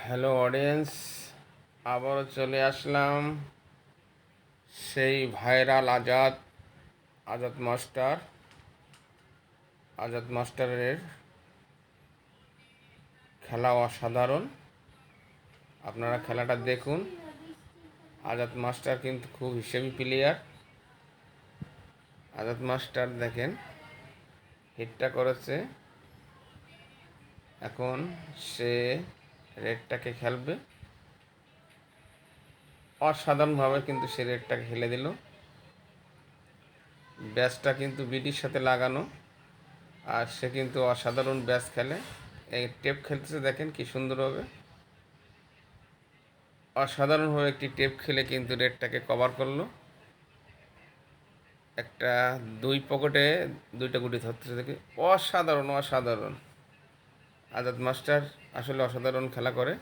Hello audience, আবারও চলে আসলাম সেই ভাইরাল আজাদ মাস্টারের খেলা অসাধারণ। আপনারা খেলাটা দেখুন। আজাদ মাস্টার কিন্তু খুব হিসেবি প্লেয়ার। আজাদ মাস্টার দেখেন হিটটা করেছে, এখন সে রেডটাকে খেলবে। অসাধারণভাবে কিন্তু সে রেডটাকে খেলে দিল। ব্যাসটা কিন্তু বিডির সাথে লাগানো, আর সে কিন্তু অসাধারণ ব্যাস খেলে। এই টেপ খেলতেছে, দেখেন কি সুন্দরভাবে। অসাধারণভাবে একটি টেপ খেলে কিন্তু রেডটাকে কভার করলো। একটা দুই পকেটে দুইটা গুটি ধরতেছে, দেখে অসাধারণ। আজাদ মাস্টার আসলে অসাধারণ খেলা করে।